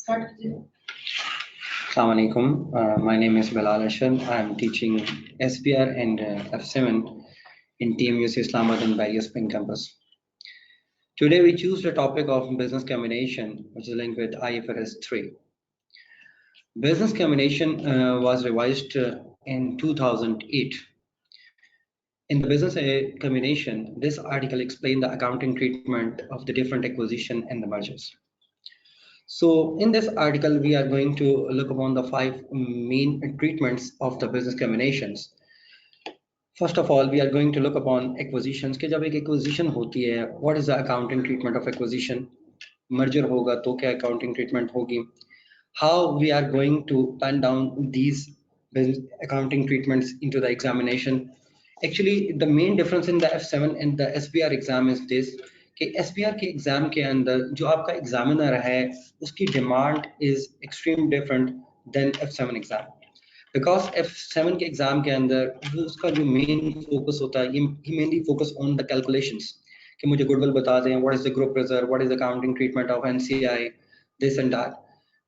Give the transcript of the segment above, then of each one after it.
Assalamu alaikum. My name is Bilal Ashad. I am teaching SBR and F7 in TMUC Islamabad and various Ping campus. Today we choose the topic of business combination, which is linked with IFRS 3. Business combination was revised in 2008. In the business combination, this article explained the accounting treatment of the different acquisition and the mergers. So in this article, we are going to look upon the 5 main treatments of the business combinations. First of all, we are going to look upon acquisitions. कि जब एक acquisition होती है, what is the accounting treatment of acquisition? Merger होगा तो क्या accounting treatment होगी? How we are going to pen down these accounting treatments into the examination? Actually, the main difference in the F7 and the SBR exam is this. कि SBR के exam के अंदर जो आपका एग्जामिनर है उसकी demand is extreme different than F7 exam, because F7 के exam के अंदर वो उसका जो मेन फोकस होता है, he mainly focus on the calculations कि मुझे गुडविल बता दें, what is the group reserve, what is the accounting treatment of NCI, this and that.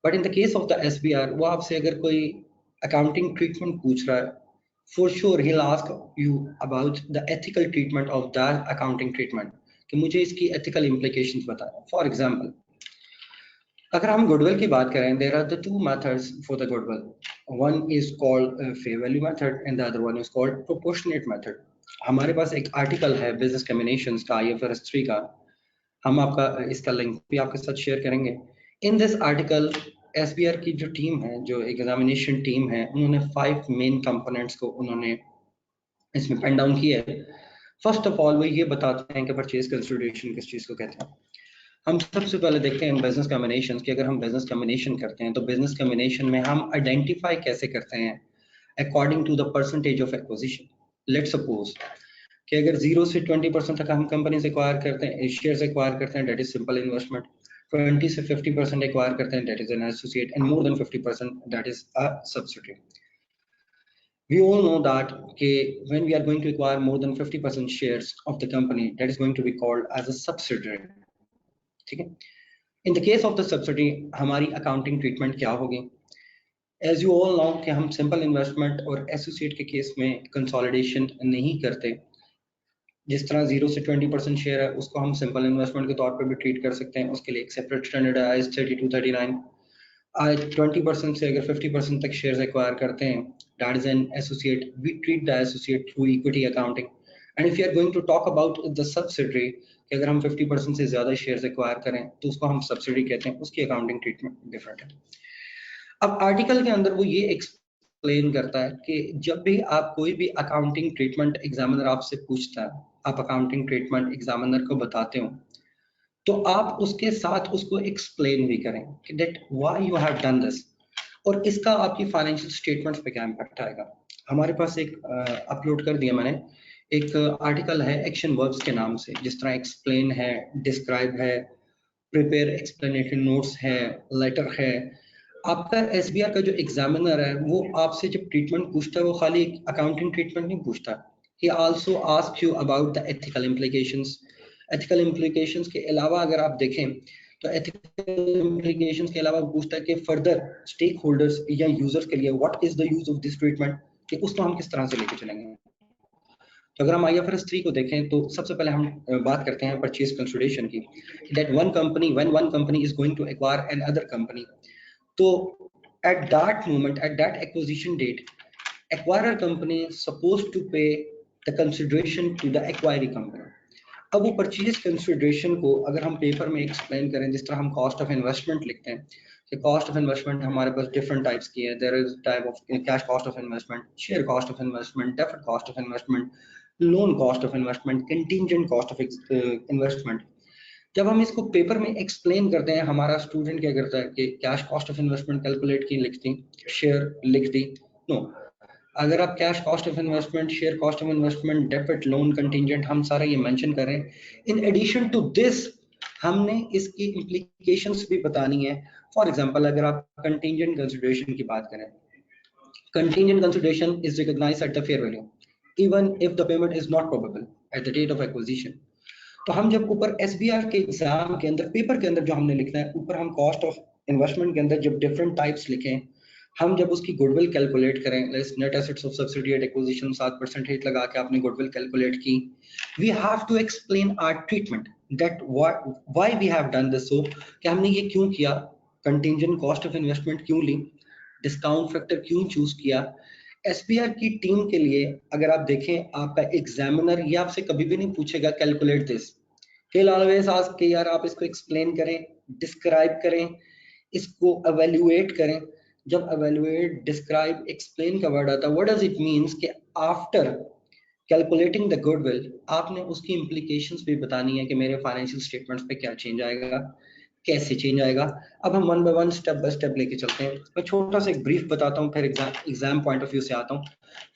But in the case of the SBR, वो आपसे अगर कोई अकाउंटिंग ट्रीटमेंट पूछ रहा है, for sure he'll ask you about the ethical treatment of that accounting treatment कि मुझे इसकी ethical implications बताएं. For example, अगर हम goodwill की बात करें, there are the 2 methods for the goodwill. One is called fair value method and the other one is called proportionate method. हमारे पास एक आर्टिकल है business combinations का IFRS 3 का, हम आपका इसका लिंक भी आपके साथ शेयर करेंगे. In this article, SBR की जो टीम है, जो एग्जामिनेशन टीम है, उन्होंने 5 मेन कंपोनेंट्स को उन्होंने इसमें पेन डाउन किया है. फर्स्ट ऑफ ऑल वो ये बताते हैं कि परचेज कंसिडरेशन किस चीज़ को कहते हैं. हम सबसे पहले देखते हैं बिजनेस कॉम्बिनेशन कि अगर हम बिजनेस कॉम्बिनेशन करते हैं तो बिजनेस कॉम्बिनेशन में हम आइडेंटिफाई कैसे करते हैं according to the percentage of acquisition. Let's suppose कि अगर 0 से 20% तक हम कंपनी से एक्वायर करते हैं, शेयर्स एक्वायर करते हैं, दैट इज सिंपल इन्वेस्टमेंट. 20 से 50% एक्वायर करते हैं, that is an associate, and more than 50% that is a subsidiary. We all know that when we are going to acquire more than 50% shares of the company, that is going to be called as a subsidiary. ठीक है. In the case of the subsidiary, हमारी accounting treatment क्या होगी? As you all know कि हम simple investment और associate के case में consolidation नहीं करते. जिस तरह 0 से 20% शेयर है उसको हम सिंपल इन्वेस्टमेंट के तौर पे भी ट्रीट कर सकते हैं. उसके लिए एक सेपरेट स्टैंडर्ड है IAS 3239. 20% से अगर 50% तक शेयर्स एक्वायर करते हैं, that is an associate. We treat the associate through equity accounting. And if you are going to talk about the subsidiary, कि अगर हम 50% से ज्यादा शेयर्स एक्वायर करें तो उसको हम सब्सिडी कहते हैं, उसकी अकाउंटिंग ट्रीटमेंट डिफरेंट है. अब आर्टिकल के अंदर वो ये एक्सप्लेन करता है कि जब भी आप कोई भी अकाउंटिंग ट्रीटमेंट एग्जामिनर आपसे पूछता है, आप अकाउंटिंग ट्रीटमेंट एग्जामिनर को बताते हो, तो आप उसके साथ उसको एक्सप्लेन भी करें कि that why you have done this, और इसका आपकी फाइनेंशियल स्टेटमेंट्स पे क्या इम्पैक्ट आएगा. हमारे पास एक अपलोड कर दिया मैंने, एक आर्टिकल है एक्शन वर्ब्स के नाम से, जिस तरह एक्सप्लेन है, डिस्क्राइब है, प्रिपेयर एक्सप्लेनेटरी नोट्स है, लेटर है. आपका SBR का जो एग्जामिनर है वो आपसे जब ट्रीटमेंट पूछता है, वो खाली अकाउंटिंग ट्रीटमेंट नहीं पूछता. He also asks you about the ethical implications. Ethical implications के अलावा अगर आप देखें तो ethical implications के अलावा पूछता है कि फर्दर स्टेक होल्डर्स या यूजर्स के लिए what is the use of this treatment, कि उसको हम किस तरह से लेके चलेंगे. तो अगर हम IFRS 3 को देखें तो सबसे पहले हम बात करते हैं परचेज कंसिडरेशन की. That one company, when one company is going to acquire another company, तो at that moment, at that acquisition date, acquirer company is supposed to pay the consideration to the acquiring company. अब वो purchase consideration को अगर हम paper में explain करें, जिस तरह हम कॉस्ट ऑफ इन्वेस्टमेंट लिखते हैं कि कॉस्ट ऑफ इन्वेस्टमेंट हमारे पास डिफरेंट टाइप्स की है. There is type of cash cost of investment, share cost of investment, deferred cost of investment, loan cost of investment, contingent cost of investment. जब हम इसको paper में एक्सप्लेन करते हैं, हमारा स्टूडेंट क्या करता है कि cash cost of investment calculate की, लिख दी, शेयर लिख दी. नो, अगर आप cash cost of investment, share cost of investment, debit, loan, contingent, हम सारा ये मेंशन कर रहे हैं. इन एडिशन टू दिस हमने इसकी इम्प्लीकेशंस भी बतानी है. फॉर एग्जांपल, अगर आप कंटिंजेंट कंसिडरेशन की बात करें, contingent consideration is recognised at the fair value even if the payment is not probable at the date of acquisition. तो हम जब ऊपर SBR के एग्जाम के अंदर पेपर के अंदर जो हमने लिखना है, ऊपर हम कॉस्ट ऑफ इन्वेस्टमेंट के अंदर जब डिफरेंट टाइप्स लिखें, हम जब उसकी गुडविल कैलकुलेट करें, net assets of subsidy at acquisition 7% rate लगा के आपने गुडविल कैलकुलेट की, we have to explain our treatment that why we have done this, so कि हमने ये क्यों किया, कंटिंजेंट कॉस्ट ऑफ इन्वेस्टमेंट क्यों ली, डिस्काउंट फैक्टर क्यों चूज किया। एसबीआर की टीम के लिए अगर आप देखें, आपका एग्जामिनर ये आपसे कभी भी नहीं पूछेगा calculate this, he'll always ask कि यार आप इसको एक्सप्लेन करें, डिस्क्राइब करें, इसको evaluate करें। जब evaluate, describe, explain का वर्ड आता है, what does it means कि after calculating the goodwill आपने उसकी implications भी बतानी है कि मेरे financial statements पे क्या change आएगा, कैसे चेंज आएगा। अब हम one by one step by step लेके चलते हैं। मैं छोटा सा एक ब्रीफ बताता हूँ, फिर एग्जाम पॉइंट ऑफ व्यू से आता हूँ।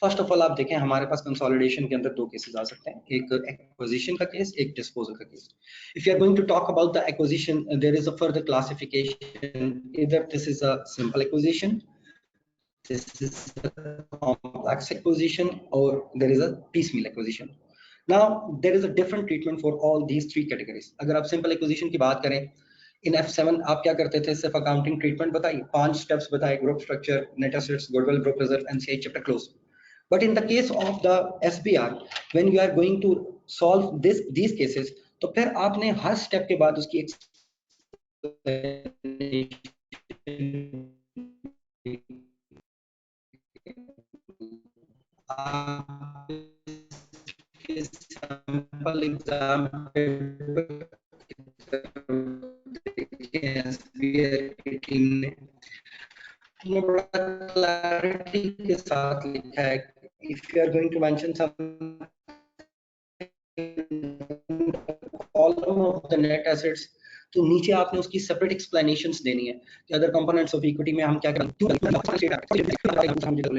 फर्स्ट ऑफ ऑल आप देखें, हमारे पास कंसोलिडेशन के अंदर दो केसेस आ सकते हैं, एक एक्विजिशन का केस, एक डिस्पोजल का case. If you are going to talk about the acquisition, there is a further classification, इधर this is a simple acquisition, this is a complex acquisition, or there is a piecemeal acquisition. Now there is a different treatment for all these three categories. अगर आप simple acquisition की बात करें, इन F7 आप क्या करते थे, सिर्फ अकाउंटिंग ट्रीटमेंट बताइए, 5 स्टेप्स बताए, group structure, net assets, goodwill, group reserve, NCI, chapter close. But in the case of the SBR, when you are going to solve these cases, तो फिर आपने हर स्टेप के बाद उसकी सैंपल एग्जाम की team ने बड़ा क्लैरिटी के साथ लिखा है, if you are going to mention some column of the net assets, तो नीचे आपने उसकी सेपरेट एक्सप्लेनेशंस देनी है कि अदर कंपोनेंट्स ऑफ इक्विटी में हम क्या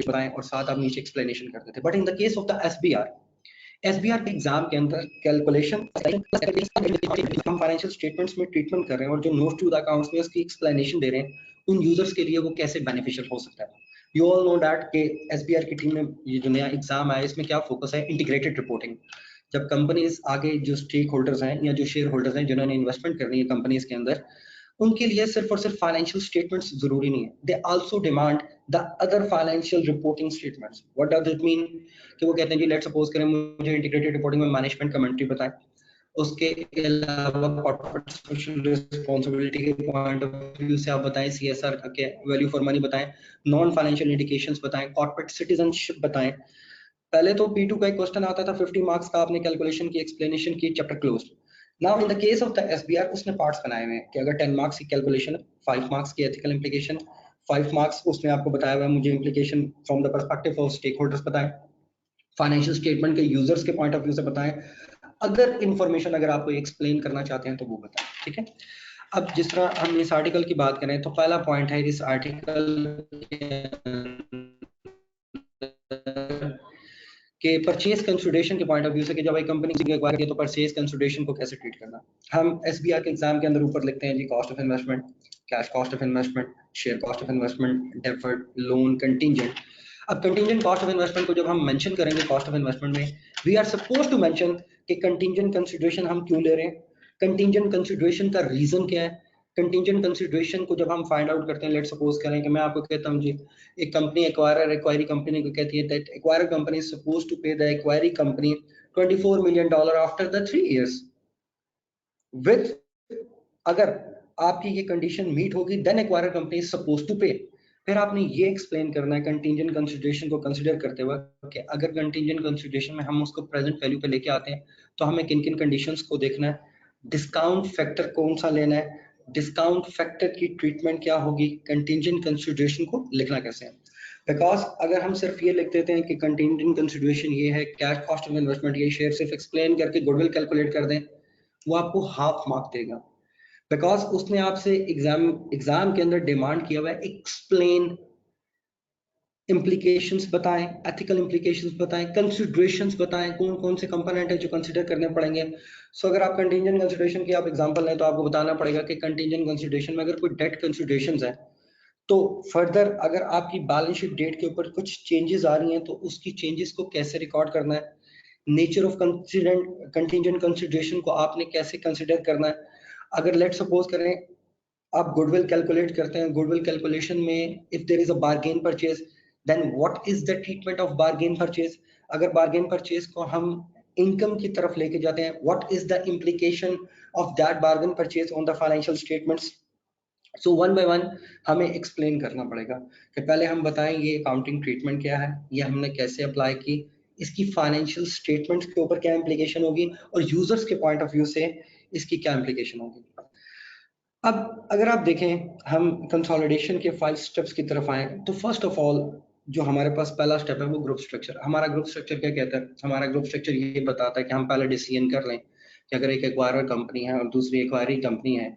बताएं, और साथ आप नीचे एक्सप्लेनेशन करते थे। But in the case of the SBR के एग्जाम के अंदर कैलकुलेशन हम फाइनेंशियल स्टेटमेंट्स में ट्रीटमेंट कर रहे हैं, और जो नोट टू द अकाउंट्स में उसकी एक्सप्लेनेशन दे रहे हैं, उन यूजर्स के लिए वो कैसे बेनिफिशियल हो सकता है। यू ऑल नो दैट कि एसबीआर की टीम ने ये जो नया एग्जाम आया, इसमें क्या फोकस है, इंटीग्रेटेड रिपोर्टिंग। जब कंपनीज आगे जो स्टेक होल्डर्स हैं या जो शेयर होल्डर्स हैं जिन्होंने इन्वेस्टमेंट करनी है कंपनीज के अंदर, उनके लिए सिर्फ और सिर्फ फाइनेंशियल स्टेटमेंट्स जरूरी नहीं है, they also demand the other financial reporting statements. What does it mean कि वो कहते हैं जी लेट्स सपोज करें मुझे इंटीग्रेटेड रिपोर्टिंग में मैनेजमेंट कमेंट्री बताएं, उसके अलावा कॉर्पोरेट सोशल रिस्पांसिबिलिटी के पॉइंट ऑफ व्यू से आप बताएं, सीएसआर के वैल्यू फॉर मनी बताएं, नॉन फाइनेंशियल इंडिकेशंस बताएं, कॉर्पोरेट सिटीजनशिप बताएं। पहले तो P2 का एक क्वेश्चन आता था 50 मार्क्स का, आपने कैलकुलेशन की, एक्सप्लेनेशन की, chapter close. Now in the case of the SBR उसने पार्ट्स बनाए हुए हैं कि अगर 10 मार्क्स की कैलकुलेशन, 5 मार्क्स की एथिकल इंप्लीकेशन, 5 मार्क्स उसने आपको बताया हुआ है मुझे implication from the perspective of stakeholders बताएं, फाइनेंशियल स्टेटमेंट के यूजर्स के पॉइंट ऑफ व्यू से बताएं, अदर इंफॉर्मेशन अगर आपको एक्सप्लेन करना चाहते हैं तो वो बताएं। ठीक है, अब जिस तरह हम इस आर्टिकल की बात करें, तो पहला पॉइंट है इस आर्टिकल कि परचेज कंसिडरेशन के पॉइंट ऑफ व्यू से कि जब एक कंपनी से एक्वायर किया तो परचेज कंसिडरेशन को कैसे ट्रीट करना। हम एसबीआर के एग्जाम के अंदर ऊपर लिखते हैं जी cost of investment, cash cost of investment, share cost of investment, deferred, loan, contingent. अब कंटिंजेंट कॉस्ट ऑफ इन्वेस्टमेंट को जब हम मेंशन करेंगे कॉस्ट ऑफ इन्वेस्टमेंट में, we are suppose to mention कि कंटिंजेंट कंसिडरेशन हम क्यों ले रहे हैं, कंटिंजेंट कंसिडरेशन का रीजन क्या है। कंटिंजेंट कंसिडरेशन को जब हम फाइंड आउट करते हैं, लेट सपोज करें कि मैं आपको कहता हूं जी एक कंपनी एक्वायरी कंपनी को कहती है that acquire company is suppose to pay the acquiree company $24 million after the 3 years with, अगर आपकी ये कंडीशन मीट होगी then acquire company is suppose to pay. फिर आपने ये एक्सप्लेन करना है कंटिंजेंट कंसिडरेशन को कंसीडर करते हुए कि अगर कंटिंजेंट कंसिडरेशन में हम उसको प्रेजेंट वैल्यू पे लेके आते हैं तो हमें किन किन कंडीशंस को देखना है, डिस्काउंट फैक्टर कौन सा लेना है, डिस्काउंट फैक्टर की ट्रीटमेंट क्या होगी, कंटिंजेंट कंसिडरेशन को लिखना कैसे है। बिकॉज अगर हम सिर्फ ये लिख देते हैं कि कंटिंजेंट कंसिडरेशन ये है, कैश कॉस्ट ऑफ इन्वेस्टमेंट ये, शेयर सिर्फ एक्सप्लेन करके गुडविल कैलकुलेट कर दें, वो आपको हाफ मार्क देगा। बिकॉज उसने आपसे एग्जाम के अंदर डिमांड किया हुआ है एक्सप्लेन, इम्प्लीकेशंस बताएं, एथिकल इम्प्लीकेशंस बताएं, कंसिडरेशंस बताएं, कौन कौन से कंपोनेंट है जो कंसीडर करने पड़ेंगे। सो अगर आप कंटिंजेंट कंसिडरेशन की आप एग्जांपल लें तो आपको बताना पड़ेगा कि कंटिंजेंट कंसिडरेशन में अगर कोई डेट कंसिडरेशंस है तो फर्दर अगर आपकी बैलेंस शीट डेट के ऊपर कुछ चेंजेस आ रही हैं तो उसकी चेंजेस को कैसे रिकॉर्ड करना है, नेचर ऑफ कंटिंजेंट कंसिडरेशन को आपने कैसे कंसिडर करना है। अगर लेट सपोज करें आप गुडविल कैलकुलेट करते हैं, गुडविल कैलकुलेशन में if there is a bargain purchase, then what is the treatment of bargain purchase. अगर बार्गेन परचेज को हम इनकम की तरफ लेके जाते हैं, what is the implication of that bargain purchase on the financial statements. So one by one हमें explain करना पड़ेगा कि पहले हम बताएं ये अकाउंटिंग ट्रीटमेंट क्या है, ये हमने कैसे अप्लाई की, इसकी फाइनेंशियल स्टेटमेंट्स के ऊपर क्या इम्प्लीकेशन होगी, और यूजर्स के पॉइंट ऑफ व्यू से इसकी क्या इम्प्लीकेशन होगी। अब अगर आप देखें हम कंसोलिडेशन के 5 स्टेप्स की तरफ आए, तो फर्स्ट ऑफ ऑल जो हमारे पास पहला स्टेप है वो ग्रुप स्ट्रक्चर। हमारा ग्रुप स्ट्रक्चर क्या कहता है? हमारा ग्रुप स्ट्रक्चर ये बताता है कि हम पहले डिसीजन कर लें कि अगर एक एक्वायरर कंपनी है और दूसरी एक्वायरी कंपनी है,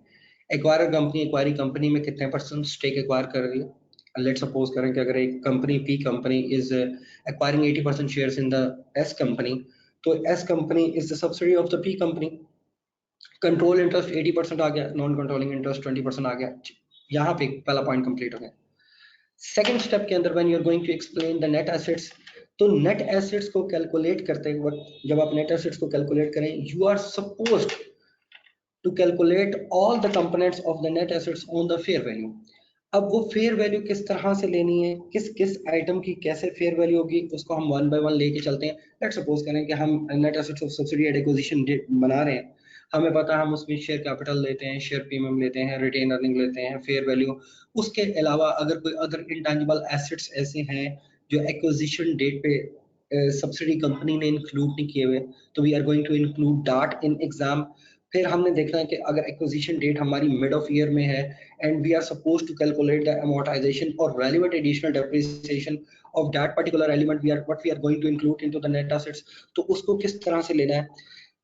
एक्वायरर कंपनी एक्वायरी कंपनी में कितने परसेंट स्टेक एक्वायर कर रही है। लेट सपोज करें कि अगर एक company P company is acquiring 80% shares in the S company, तो S company is the subsidy of the P company. Control interest 80% आ गया, नॉन कंट्रोलिंग इंटरेस्ट 20% आ गया। यहाँ पे पहला पॉइंट कंप्लीट हो गया। सेकंड स्टेप के अंदर when you are going to explain the net assets, तो नेट एसेट्स को कैलकुलेट करते वक्त जब आप नेट एसेट्स को कैलकुलेट करें, you are supposed to calculate all the components of the net assets on the fair value. अब वो फेयर वैल्यू किस तरह से लेनी है, किस किस आइटम की कैसे फेयर वैल्यू होगी, उसको हम वन बाय वन लेके चलते हैं। लेट्स सपोज करें कि हम net assets of subsidy at acquisition बना रहे हैं, हमें पता है हम उसमें शेयर कैपिटल लेते हैं, शेयर प्रीमियम लेते हैं, रिटेन अर्निंग लेते हैं, फेयर वैल्यू। उसके अलावा अगर कोई अदर इंटेंजिबल एसेट्स ऐसे हैं जो एक्विजिशन डेट पे सब्सिडी कंपनी ने इंक्लूड नहीं किए हुए, तो we are going to include that in exam. फिर हमने देखना है कि अगर एक्विजिशन डेट हमारी मिड ऑफ ईयर में है and we are supposed to calculate the amortization or relevant additional depreciation of that particular element we are going to include into the net assets, तो उसको किस तरह से लेना है।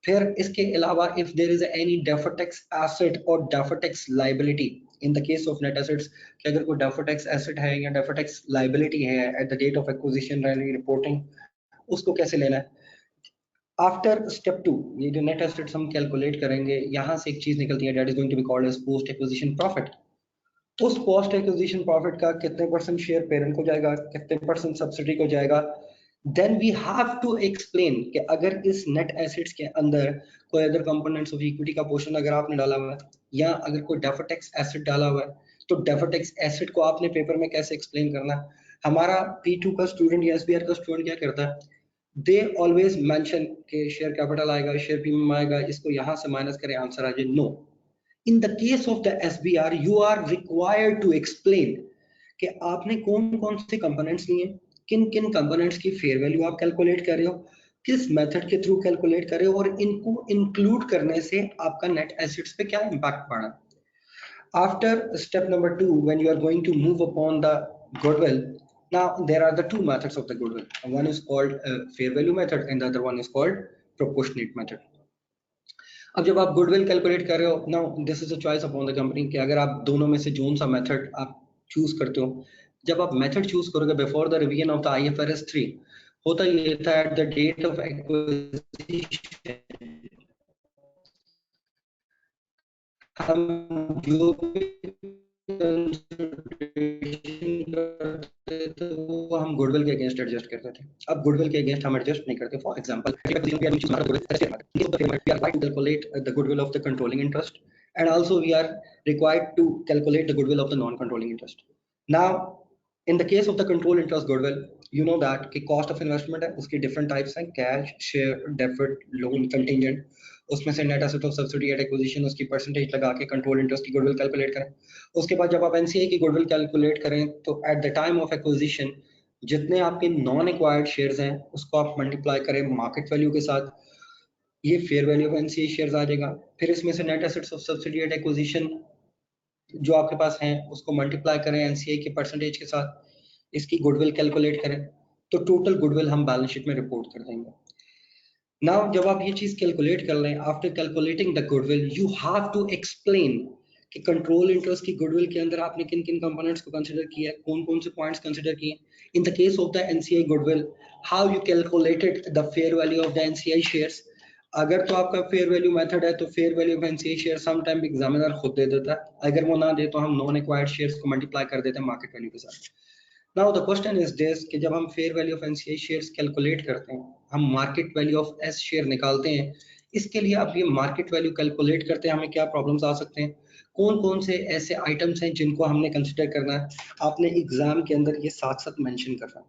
फिर इसके अलावा if there is any deferred tax asset or deferred tax liability in the case of net assets, कि अगर कोई deferred tax asset है या deferred tax liability है at the date of acquisition reporting, उसको कैसे लेना है। आफ्टर स्टेप 2 ये जो नेट एसेट्स हम कैलकुलेट करेंगे, यहाँ से एक चीज निकलती है, that is going to be called as post acquisition profit. उस पोस्ट एक्विजिशन प्रॉफिट का कितने परसेंट शेयर पेरेंट को जाएगा, कितने परसेंट सब्सिडी को जाएगा। Then we have to explain कि अगर इस नेट एसेट्स के अंदर कोई अदर कंपोनेंट्स ऑफ इक्विटी का पोर्शन अगर आपने डाला हुआ है, या अगर कोई डेफर्ड टैक्स एसेट डाला हुआ है, तो डेफर्ड टैक्स एसेट को आपने पेपर में कैसे एक्सप्लेन करना है। हमारा P2 का स्टूडेंट या SBR का स्टूडेंट क्या करता है, दे ऑलवेज मेंशन के शेयर कैपिटल आएगा, शेयर प्रीमियम आएगा, इसको यहाँ से माइनस करें आंसर आ जाए। No, in the case of the SBR you are required to explain कि आपने कौन कौन से कंपोनेंट्स लिए, किन किन कंपोनेंट्स की फेयर वैल्यू आप कैलकुलेट कर रहे हो, किस मेथड के थ्रू कैलकुलेट कर रहे हो, और इनको इंक्लूड करने से आपका नेट एसेट्स पे क्या इम्पैक्ट पड़ा। After step number 2, when you are going to move upon the goodwill, now there are the two methods of the goodwill. One is called fair value method and the other one is called proportionate method. अब जब आप goodwill calculate कर रहे हो, now this is a choice upon the company कि अगर आप दोनों में से जोन सा मेथड आप चूज करते हो। जब आप मेथड चूज करोगे before the revision of the IFRS 3, होता ये था at the date of acquisition हम जो भी करते थे वो हम गुडविल के अगेंस्ट एडजस्ट करते थे। अब गुडविल के अगेंस्ट हम एडजस्ट नहीं करते। For example calculate the goodwill of the controlling interest and also we are required to calculate the goodwill of the non-controlling interest. Now in the case of the control interest goodwill, you know that कि cost of investment है, उसकी different types हैं, cash, share, deferred, loan, contingent। उसमें से net asset of subsidy at acquisition उसकी percentage लगा के control interest की गुडविल कैलकुलेट करें। उसके बाद जब आप NCA की गुडविल कैलकुलेट करें तो at the time of acquisition जितने आपके नॉन एक्वायर्ड शेयर्स हैं उसको आप मल्टीप्लाई करें मार्केट वैल्यू के साथ, ये fair value of NCA shares आ जाएगा। फिर इसमें से net assets of subsidy at acquisition जो आपके पास हैं उसको मल्टीप्लाई करें NCA के परसेंटेज के साथ, इसकी गुडविल कैलकुलेट करें, तो टोटल गुडविल हम बैलेंस शीट में रिपोर्ट कर देंगे। नाउ जब आप ये चीज कैलकुलेट कर लें, after calculating the goodwill you have to explain कि कंट्रोल इंटरेस्ट की गुडविल के अंदर आपने किन किन कंपोनेंट्स को कंसीडर किया है, कौन कौन से पॉइंट्स कंसीडर किए। In the case of the NCI goodwill, how you calculated the fair value of the NCI shares. अगर तो आपका फेयर वैल्यू मेथड है तो fair value of NCI share some time examiner खुद दे देता है, अगर वो ना दे तो हम नॉन एक्वायर्ड शेयर्स को मल्टीप्लाई कर देते हैं मार्केट वैल्यू के साथ। Now the question is this कि जब हम fair value of NCI shares calculate करते हैं, हम market value of S share निकालते हैं, इसके लिए आप ये मार्केट वैल्यू कैलकुलेट करते हैं, हमें क्या प्रॉब्लम्स आ सकते हैं। कौन कौन से ऐसे आइटम्स हैं जिनको हमने कंसिडर करना है, आपने एग्जाम के अंदर ये साथ साथ मेंशन करना है।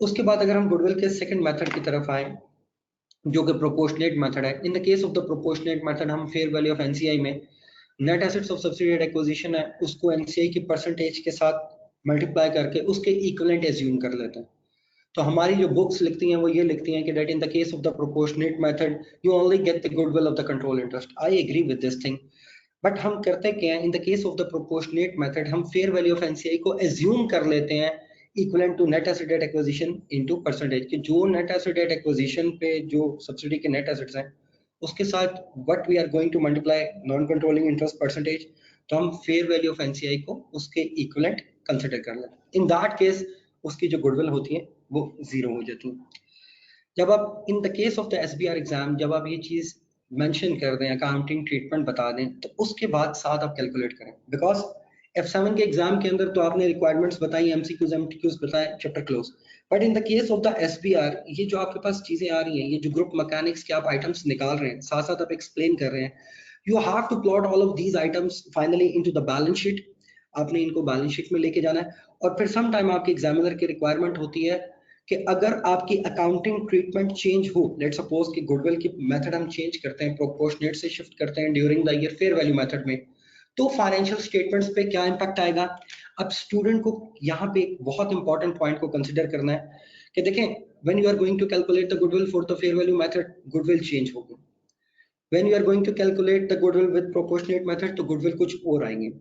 उसके बाद अगर हम गुडविल के सेकंड मेथड की तरफ आए जो कि प्रोपोर्शनेट मेथड है, in the case of the proportionate method हम फेयर वैल्यू ऑफ एनसीआई में net assets of subsidiary acquisition है उसको एनसीआई की परसेंटेज के साथ मल्टीप्लाई करके उसके इक्विवेलेंट एज्यूम कर लेते हैं। तो हमारी जो बुक्स लिखती हैं वो ये लिखती हैं कि that in the case of the proportionate method you only get the goodwill of the control interest. I agree with this thing, but हम करते क्या है in the case of the proportionate method हम फेयर वैल्यू ऑफ एनसीआई को assume कर लेते हैं equivalent to net asset acquisition into percentage, कि जो नेट एसेट एक्विजिशन पे जो सब्सिडी के नेट एसेट्स हैं उसके साथ what we are going to multiply non controlling interest percentage, तो हम फेयर वैल्यू ऑफ एनसीआई को उसके इक्विवेलेंट कंसीडर कर लेते हैं। इन दैट केस उसकी जो गुडविल होती है वो जीरो हो जाती है। जब आप इन the case of the SBR exam जब आप ये चीज मेंशन कर दें, अकाउंटिंग ट्रीटमेंट बता दें, तो उसके बाद साथ आप कैलकुलेट करें, बिकॉज F7 के एग्जाम के अंदर तो आपने रिक्वायरमेंट्स बताई, एमसीक्यूज बताए, chapter close, but in the case of the SBR ये जो आपके पास चीजें आ रही हैं, ये जो ग्रुप मैकेनिक्स के आप आइटम्स निकाल रहे हैं, साथ साथ आप एक्सप्लेन कर रहे हैं, you have to plot all of these items finally into the balance sheet. आपने इनको बैलेंस शीट में लेके जाना है, और फिर सम टाइम आपके एग्जामिनर की रिक्वायरमेंट होती है कि अगर आपकी अकाउंटिंग ट्रीटमेंट चेंज हो, लेट सपोज कि गुडविल की मेथड हम चेंज करते हैं, प्रोपोर्शनेट से शिफ्ट करते हैं during the year fair value method में, तो फाइनेंशियल स्टेटमेंट्स पे क्या इंपैक्ट आएगा। अब स्टूडेंट को यहाँ पे बहुत इंपॉर्टेंट पॉइंट को कंसिडर करना है कि देखें, when you are going to calculate the goodwill for the fair value method, goodwill change होगी। When you are going to calculate the goodwill with proportionate method, तो गुडविल कुछ और आएंगे।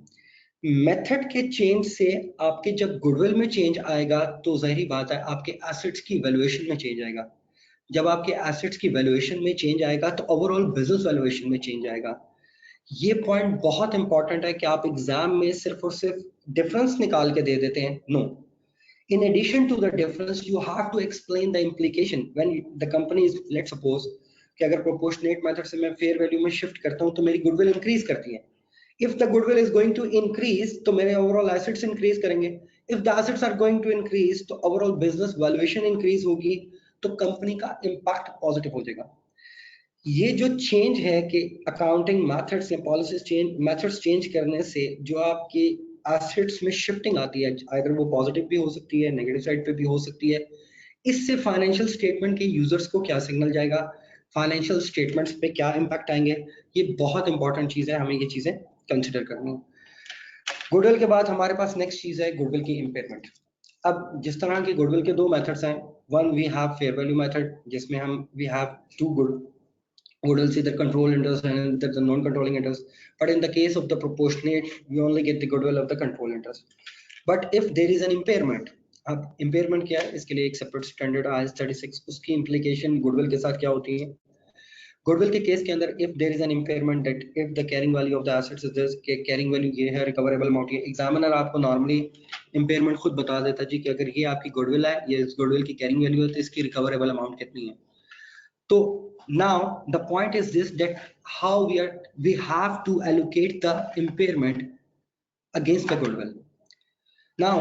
मेथड के चेंज से आपके जब गुडविल में चेंज आएगा तो जाहिर बात है आपके एसेट्स की वैल्यूएशन में चेंज आएगा। जब आपके एसेट्स की वैल्यूएशन में चेंज आएगा तो ओवरऑल बिजनेस वैल्यूएशन में चेंज आएगा। ये पॉइंट बहुत इंपॉर्टेंट है कि आप एग्जाम में सिर्फ और सिर्फ डिफरेंस निकाल के दे देते हैं, no. In addition to the difference, you have to explain the implication when the company is, let's suppose कि अगर proportionate method से मैं fair value में shift करता हूँ तो मेरी goodwill increase करती है। If the goodwill is going to increase, तो मेरे overall assets increase करेंगे। If the assets are going to increase, तो overall business valuation increase होगी, तो company का impact positive हो जाएगा। ये जो चेंज है कि अकाउंटिंग मेथड्स या पॉलिसीज चेंज, मेथड्स चेंज करने से जो आपकी एसेट्स में शिफ्टिंग आती है, अगर वो पॉजिटिव भी हो सकती है, नेगेटिव साइड पे भी हो सकती है, इससे फाइनेंशियल स्टेटमेंट के यूजर्स को क्या सिग्नल जाएगा, फाइनेंशियल स्टेटमेंट्स पे क्या इंपैक्ट आएंगे, ये बहुत इंपॉर्टेंट चीज है, हमें ये चीजें कंसिडर करनी है। गुडविल के बाद हमारे पास नेक्स्ट चीज है गुडविल की इम्पेयरमेंट। अब जिस तरह के गुडविल के दो मेथड्स हैं, one we have fair value method जिसमें हम we have to goodwill is either control interest and either the non-controlling interest, but in the case of the proportionate we only get the goodwill of the control interest. But if there is an impairment, अब impairment क्या है, इसके लिए एक separate standard IAS 36, उसकी implication goodwill के साथ क्या होती है। goodwill के केस के अंदर if there is an impairment that if the carrying value of the assets is this, कि carrying value ये है, recoverable amount ये, examiner आपको normally impairment खुद बता देता जी कि अगर ये आपकी goodwill है, ये इस goodwill की carrying value है, तो इसकी recoverable amount कितनी है। So now the point is this, that how we have to allocate the impairment against the goodwill. Now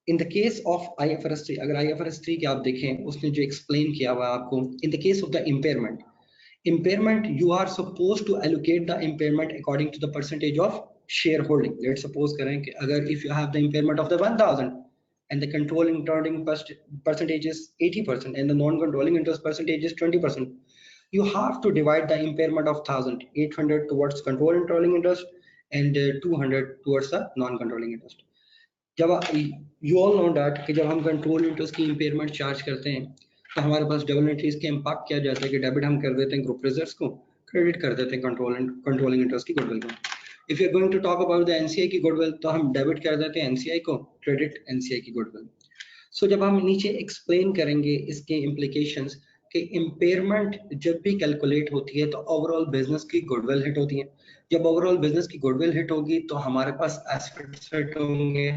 in the case of IFRS 3, अगर IFRS 3 के आप देखें उसने जो explain किया हुआ आपको, in the case of the impairment you are supposed to allocate the impairment according to the percentage of shareholding. Let's suppose करें कि अगर if you have the impairment of the 1000 and the controlling percentage is 80% and the non-controlling interest percentage is 20%, you have to divide the impairment of 1000, 800 towards controlling interest and 200 towards the non-controlling interest. जब you all know that कि जब हम control interest की impairment charge करते हैं तो हमारे पास double entries के इम्पैक्ट क्या जाता है कि डेबिट हम कर देते हैं ग्रुप रिजर्व्स को, क्रेडिट कर देते हैं कंट्रोलिंग इंटरेस्ट की गुडविल को। If you are going to talk about the NCI की गुडविल, तो हम डेबिट कर देते हैं एनसीआई को, क्रेडिट एनसीआई की गुडविल। सो जब हम नीचे एक्सप्लेन करेंगे इसके इम्प्लीकेशंस कि इम्पेयरमेंट जब भी कैलकुलेट होती है तो ओवरऑल बिजनेस की गुडविल हिट होती है। जब ओवरऑल बिजनेस की गुडविल हिट होगी तो हमारे पास एसेट्स हिट होंगे,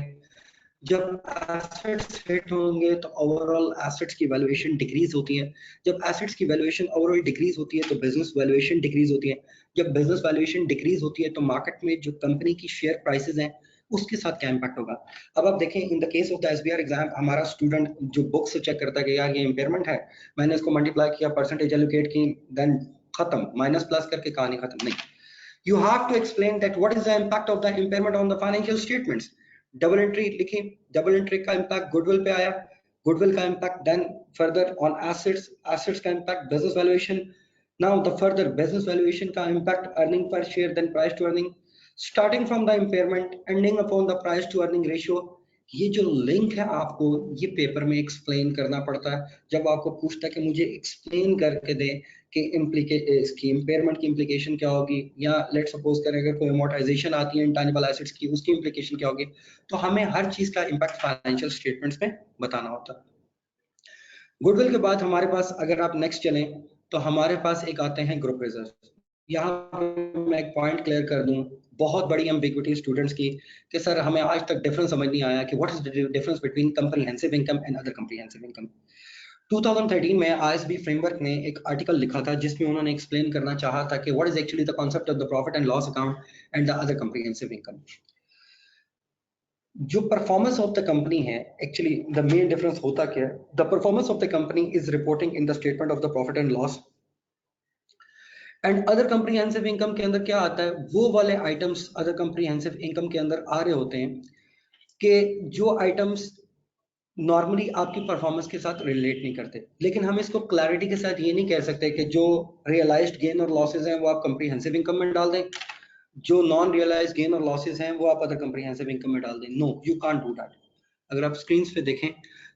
जब एसेट्स हिट होंगे तो ओवरऑल एसेट्स की वैल्यूएशन डिक्रीज होती है, जब एसेट्स की वैल्यूएशन ओवरऑल डिक्रीज होती है तो बिजनेस वैल्यूएशन डिक्रीज होती है, जब बिजनेस वैल्यूएशन डिक्रीज होती है तो मार्केट में जो कंपनी की शेयर प्राइसेस हैं उसके साथ क्या इंपैक्ट होगा। अब आप देखें इन the case of the SBR exam, हमारा स्टूडेंट जो बुक से चेक करता है कि यार ये इम्पेयरमेंट है, मैंने इसको मल्टीप्लाई किया, परसेंटेज एलोकेट की, देन खत्म, माइनस प्लस करके कहानी खत्म नहीं। You have to explain that what is the impact of the impairment on the financial statements. Double entry लिखी, डबल एंट्री का इम्पैक्ट गुडविल पे आया, गुडविल का impact then further on assets, assets का impact business valuation, now the further business valuation का impact earning पर share then price to earning, starting from the impairment ending upon the price to earning ratio. ये जो link है आपको ये paper में explain करना पड़ता है। जब आपको पूछता है कि मुझे एक्सप्लेन करके दे कि इसकी इम्पेयरमेंट की इम्प्लीकेशन क्या होगी, या लेट सपोज करें अगर कोई अमोर्टाइजेशन आती है इंटैंजिबल एसेट्स की, उसकी इम्प्लीकेशन क्या होगी, तो हमें हर चीज का इम्पैक्ट फाइनेंशियल स्टेटमेंट्स में बताना होता है। गुडविल के बाद हमारे पास अगर आप नेक्स्ट चलें तो हमारे पास एक आते हैं ग्रुप रिजर्व। यहाँ मैं एक पॉइंट क्लियर कर दूं, बहुत बड़ी एम्बिग्विटी स्टूडेंट्स की कि सर हमें आज तक डिफरेंस समझ नहीं आया कि what is the difference between comprehensive income and other comprehensive income. 2013 में आईएसबी फ्रेमवर्क ने एक आर्टिकल लिखा था जिसमें उन्होंने एक्सप्लेन करना चाहा था कि what is actually the concept of the profit and loss account and the other comprehensive income. जो परफॉर्मेंस ऑफ द कंपनी है, एक्चुअली द मेन डिफरेंस होता क्या है, the performance of the company is reporting in the statement of the profit and loss, and other comprehensive income के अंदर क्या आता है, वो वाले आइटम्स अदर कंप्रीहेंसिव इनकम के अंदर आ रहे होते हैं कि जो आइटम्स नॉर्मली आपकी परफॉर्मेंस के साथ रिलेट नहीं करते। लेकिन हम इसको क्लैरिटी के साथ ये नहीं कह सकते कि जो रियलाइज्ड गेन और लॉसेज हैं वो आप कंप्रीहेंसिव इनकम में डाल दें, जो नॉन रियलाइज्ड गेन और लॉसेज हैं वो आप अदर कंप्रीहेंसिव इनकम में डाल दें। No, you can't do that. अगर आप स्क्रीन पे देखें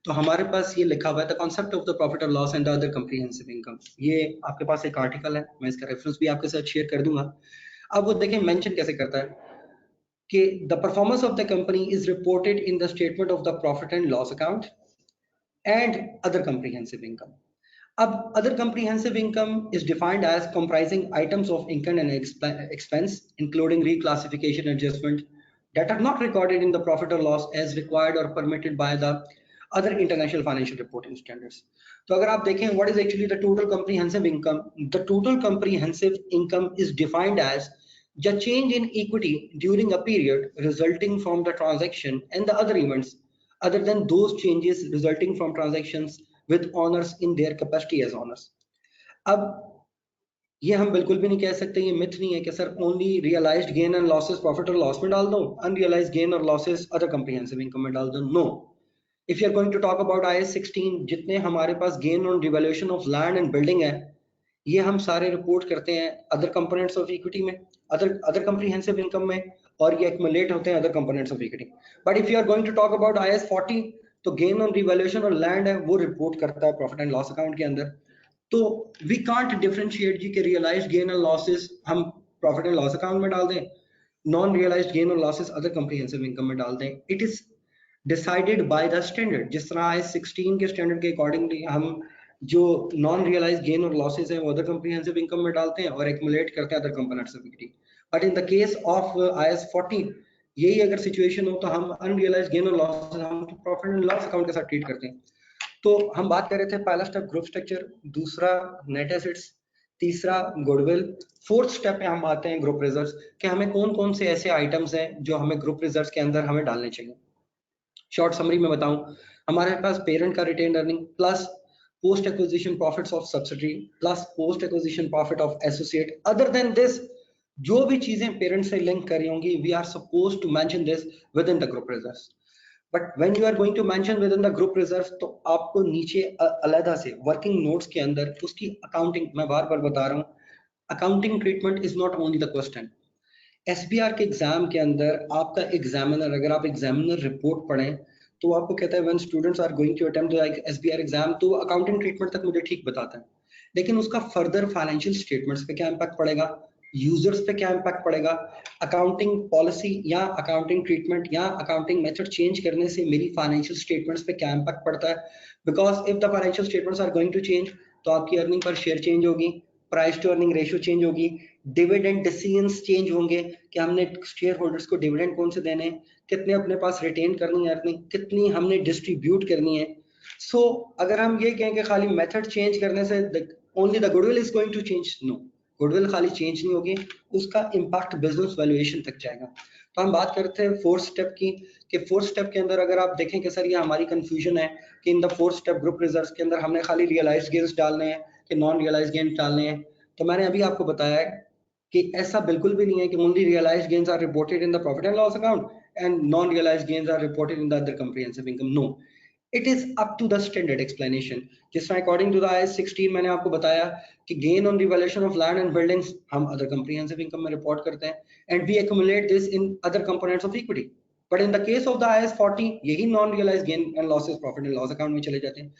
तो हमारे पास ये लिखा हुआ है the concept of the profit और loss and the other comprehensive income. ये आपके पास एक आर्टिकल है, मैं इसका रेफरेंस भी आपके साथ शेयर कर दूंगा। अब वो देखें मेंशन कैसे करता है कि the performance of the company is reported in the statement of the profit and loss account and other comprehensive income. Ab other comprehensive income is defined as comprising items of income and expense, including reclassification adjustment that are not recorded in the profit or loss as required or permitted by the other international financial reporting standards. तो अगर आप देखें what is actually the total comprehensive income, the total comprehensive income is defined as the change in equity during a period resulting from the transaction and the other events other than those changes resulting from transactions with owners in their capacity as owners. अब ये हम बिल्कुल भी नहीं कह सकते, ये myth नहीं है कि sir only realised gain and losses profit और लॉस में डाल दो, अनरियलाइज्ड गेन और लॉसेस अदर कंप्रीहेंसिव इनकम में डाल दो। No, if you are going to talk about IAS 16, जितने हमारे पास gain on revaluation of land and building है, ये हम सारे रिपोर्ट करते हैं अदर कंपोनेंट्स ऑफ इक्विटी में, अदर कंप्रीहेंसिव इनकम में, और ये एक्युमुलेट होते हैं other components of equity. But if you are going to talk about IAS 40, तो गेन ऑन रिवैल्यूएशन और लैंड है वो रिपोर्ट करता है प्रॉफिट एंड लॉस अकाउंट के अंदर। तो वी कांट डिफरेंशिएट जी के रियलाइज्ड गेन और लॉसेस हम प्रॉफिट एंड लॉस अकाउंट में डाल दें, नॉन रियलाइज्ड गेन और लॉसेस अदर कंप्रीहेंसिव इनकम में डाल दें। It is decided by the standard. जिस तरह IAS 16 के स्टैंडर्ड के अकॉर्डिंगली हम जो नॉन रियलाइज्ड गेन और लॉसेस हैं वो अदर कंप्रीहेंसिव इनकम में डालते हैं और एक्युमुलेट करते हैं other components of equity. But in the case of IAS 40 यही अगर सिचुएशन हो तो हम अनरियलाइज्ड गेन और लॉसेस हम प्रॉफिट एंड लॉस अकाउंट के साथ ट्रीट करते हैं। तो हम बात कर रहे थे पहला स्टेप ग्रुप स्ट्रक्चर, दूसरा नेट एसेट्स, तीसरा गुडविल, फोर्थ स्टेप पे हम आते हैं ग्रुप रिजर्व्स कि हमें कौन कौन से ऐसे आइटम्स हैं जो हमें ग्रुप रिजर्व्स के अंदर हमें डालने चाहिए। शॉर्ट समरी में बताऊं, हमारे पास पेरेंट का retain earning plus post acquisition profits of subsidiary plus post acquisition profit of associate. Other than this जो भी चीजें पेरेंट से लिंक करी होंगी we are suppose to mention this within the group reserves. But when you are going to mention within the group reserves तो आपको नीचे अलग से वर्किंग नोट्स के अंदर उसकी अकाउंटिंग, मैं बार बार बता रहा हूँ, accounting treatment is not only the question. SBR के एग्जाम के अंदर आपका एग्जामिनर, अगर आप एग्जामिनर रिपोर्ट पढ़ें तो आपको कहता है when students are going to attempt the SBR exam, तो अकाउंटिंग ट्रीटमेंट तक मुझे ठीक बताता है, लेकिन उसका फर्दर फाइनेंशियल स्टेटमेंट्स पे क्या इम्पैक्ट पड़ेगा, यूजर्स पे क्या इम्पैक्ट पड़ेगा, अकाउंटिंग पॉलिसी या अकाउंटिंग ट्रीटमेंट या अकाउंटिंग मेथड चेंज करने से मेरी फाइनेंशियल स्टेटमेंट्स पे क्या इम्पैक्ट पड़ता है। Because if the financial statements are going to change तो आपकी अर्निंग पर शेयर चेंज होगी, price to earning ratio change होगी, डिविडेंड डिसीजंस चेंज होंगे कि हमने शेयर होल्डर्स को डिविडेंड कौन से देने हैं, कितने अपने पास रिटेन करनी है अर्निंग, कितनी हमने डिस्ट्रीब्यूट करनी है। सो अगर हम ये कहें कि खाली मेथड चेंज करने से only the goodwill is going to change, no, goodwill खाली चेंज नहीं होगी, उसका इम्पैक्ट बिजनेस वैल्यूएशन तक जाएगा। तो हम बात करते हैं फोर्थ स्टेप की कि फोर्थ स्टेप के अंदर अगर आप देखें कि सर ये हमारी कंफ्यूजन है कि in the fourth step group reserves के अंदर हमने खाली रियलाइज्ड गेन्स डालने हैं कि नॉन रियलाइज्ड गेन्स डालने हैं, तो मैंने अभी आपको बताया है कि ऐसा बिल्कुल भी नहीं है कि only realised gains are reported in the profit and loss account and non realised gains are reported in the other comprehensive income. No, it is up to the standard explanation. जिस तरह अकॉर्डिंग टू द IAS 16 मैंने आपको बताया कि gain on revaluation of land and buildings हम other comprehensive income में report करते हैं and we accumulate this in other components of equity. But in the case of the IAS 40 यही non realised gain and losses profit and loss account में चले जाते हैं.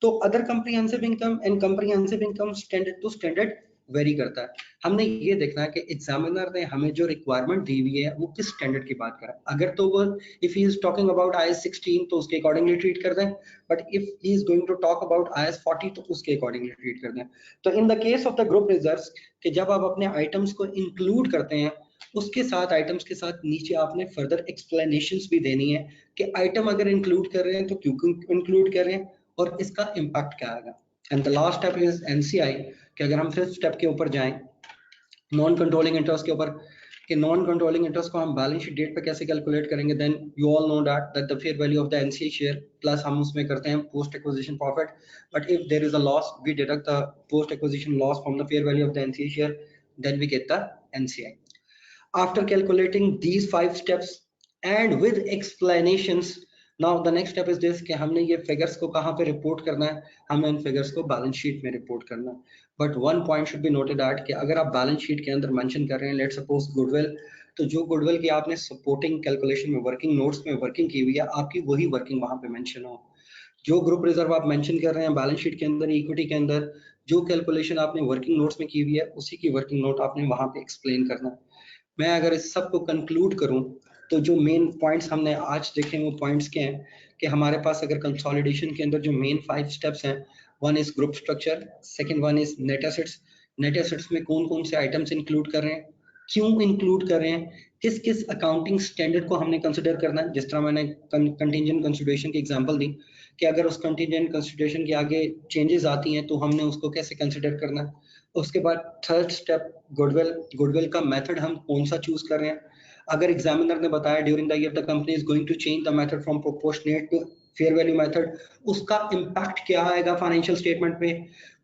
तो other comprehensive income and comprehensive income standard to standard vary करता है. हमने ये देखना है कि एग्जामिनर ने हमें जो रिक्वायरमेंट दी हुई है वो किस स्टैंडर्ड की बात कर रहा है. अगर तो वो if he is talking about IAS 16 तो उसके अकॉर्डिंगली ट्रीट कर दें, but if he is going to talk about IAS 40 तो उसके अकॉर्डिंगली ट्रीट कर दें. तो in the case of the group reserves कि जब आप अपने आइटम्स को इंक्लूड करते हैं उसके साथ आइटम्स के साथ नीचे आपने फर्दर एक्सप्लेनेशंस भी देनी है कि आइटम अगर इंक्लूड कर रहे हैं तो क्यों इंक्लूड कर रहे हैं और इसका इम्पैक्ट क्या आएगा. And the last step is NCI कि अगर हम फिफ्थ स्टेप के ऊपर जाएं नॉन कंट्रोलिंग इंटरेस्ट के ऊपर कि नॉन कंट्रोलिंग इंटरेस्ट को हम बैलेंस शीट डेट पे कैसे कैलकुलेट करेंगे. Then you all know that the fair value of the NCI share plus हम उसमें करते हैं post acquisition profit. But if there is a loss we deduct the post acquisition loss from the fair value of the NCI share, then we get the NCI. After calculating these 5 steps and with explanations, now the next step is this कि हमने ये figures को कहाँ पे report करना है. हमें इन figures को बैलेंस शीट में रिपोर्ट करना है. But one point should be noted that कि अगर आप बैलेंस शीट के अंदर मेंशन कर रहे हैं लेट्स सपोज गुडविल, तो जो गुडविल की आपने सपोर्टिंग कैलकुलेशन में वर्किंग नोट्स में वर्किंग की हुई है आपकी वही वर्किंग वहाँ पे मेंशन हो. जो ग्रुप रिजर्व आप मेंशन कर रहे हैं बैलेंस शीट के अंदर इक्विटी के अंदर जो कैलकुलेशन आपने वर्किंग नोट्स में की हुई है उसी की वर्किंग नोट आपने वहाँ पे एक्सप्लेन करना है. मैं अगर इस सब को कंक्लूड करूं तो जो मेन पॉइंट्स हमने आज देखे वो पॉइंट्स क्या हैं कि हमारे पास अगर कंसोलिडेशन के अंदर जो मेन 5 स्टेप्स हैं, one is group structure, second one is net assets. Net assets में कौन कौन से आइटम्स इंक्लूड कर रहे हैं, क्यों इंक्लूड कर रहे हैं, किस किस अकाउंटिंग स्टैंडर्ड को हमने कंसिडर करना है. जिस तरह मैंने कंटिजेंट कंसिडरेशन की एग्जांपल दी कि अगर उस कंटिजेंट कंसिडरेशन के आगे चेंजेस आती हैं तो हमने उसको कैसे कंसिडर करना है. उसके बाद थर्ड स्टेप गुडविल, गुडविल का मेथड हम कौन सा चूज कर रहे हैं. अगर एग्जामिनर ने बताया during the year the company is going to change the method from proportionate to fair value method, उसका इम्पैक्ट क्या आएगा फाइनेंशियल स्टेटमेंट पे.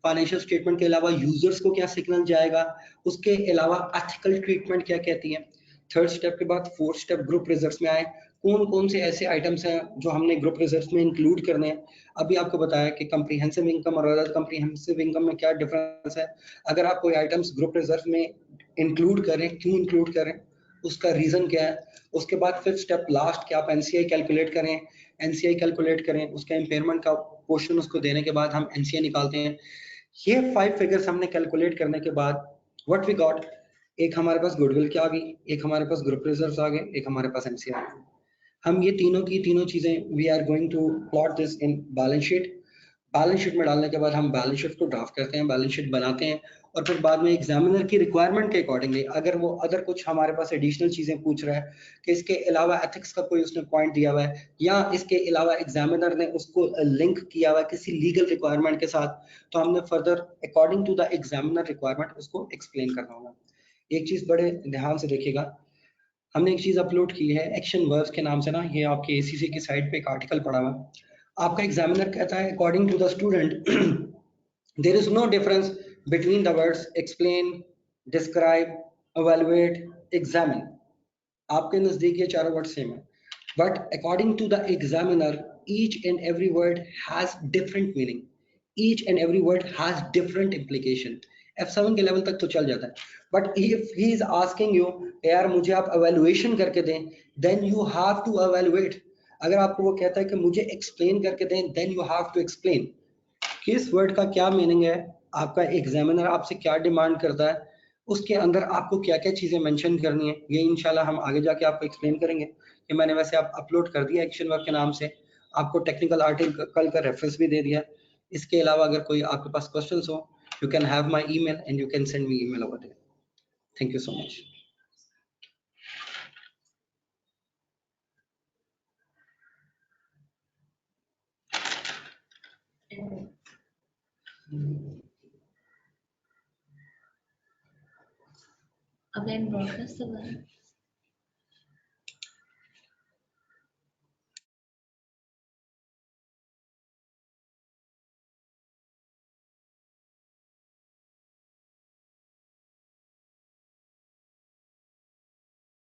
फाइनेंशियल स्टेटमेंट के अलावा यूजर्स को क्या सिग्नल जाएगा, उसके अलावा एथिकल ट्रीटमेंट क्या कहती है. थर्ड स्टेप के बाद फोर्थ स्टेप ग्रुप रिजर्व्स में आए, कौन कौन से ऐसे आइटम्स हैं जो हमने ग्रुप रिजर्व्स में इंक्लूड करने हैं. अभी आपको बताया कि कंप्रीहेंसिव इनकम और अदर कंप्रीहेंसिव इनकम में क्या डिफरेंस है. अगर आप कोई आइटम्स ग्रुप रिजर्व में इंक्लूड करें, क्यों इंक्लूड करें, उसका रीजन क्या है. उसके बाद फिफ्थ स्टेप लास्ट कि आप NCI कैलकुलेट करें. NCI कैलकुलेट करें, उसका इम्पेयरमेंट का पोर्शन उसको देने के बाद हम NCI निकालते हैं. ये 5 फिगर्स हमने कैलकुलेट करने के बाद व्हाट वी गॉट, एक हमारे पास गुडविल क्या आ गई, एक हमारे पास ग्रुप रिजर्व्स आ गए, एक हमारे पास NCI आ गई. हम ये तीनों की तीनों चीजें we are going to plot this in balance sheet. Balance sheet में डालने के बाद हम बैलेंस शीट को ड्राफ्ट करते हैं, बैलेंस शीट बनाते हैं और फिर बाद में एग्जामिनर की रिक्वायरमेंट के अकॉर्डिंगली अगर वो अदर कुछ हमारे पास एडिशनल चीजें पूछ रहा है कि इसके अलावा एथिक्स का कोई उसने पॉइंट दिया हुआ है या इसके अलावा एग्जामिनर ने उसको लिंक किया हुआ है किसी लीगल रिक्वायरमेंट के साथ, तो हमने further according to the examiner requirement उसको एक्सप्लेन करना होगा. एक चीज बड़े ध्यान से देखिएगा, हमने एक चीज अपलोड की है एक्शन वर्ब्स के नाम से ना, ये आपके ACC की साइट पे एक आर्टिकल पड़ा हुआ है. आपका एग्जामिनर कहता है according to the student there is no difference between the words explain, describe, evaluate, examine. आपके नजदीक ये चारों वर्ड सेम है, but according to the examiner each and every word has different meaning, each and every word has different implication. F7 के level तक तो चल जाता है, but if he is asking you यार मुझे आप evaluation करके दें, then you have to evaluate. अगर आपको वो कहता है कि मुझे एक्सप्लेन करके दें, then you have to explain. किस वर्ड का क्या मीनिंग है, आपका एग्जामिनर आपसे क्या डिमांड करता है, उसके अंदर आपको क्या क्या चीजें मेंशन करनी है, ये इंशाल्लाह हम आगे जाके आपको एक्सप्लेन करेंगे. कि मैंने वैसे आप अपलोड कर दिया एक्शन वर्क के नाम से, आपको टेक्निकल आर्टिकल का रेफरेंस भी दे दिया. इसके अलावा अगर कोई आपके पास क्वेश्चंस हो, you can have my email and you can send me email over there. Thank you so much. Again, broadcast the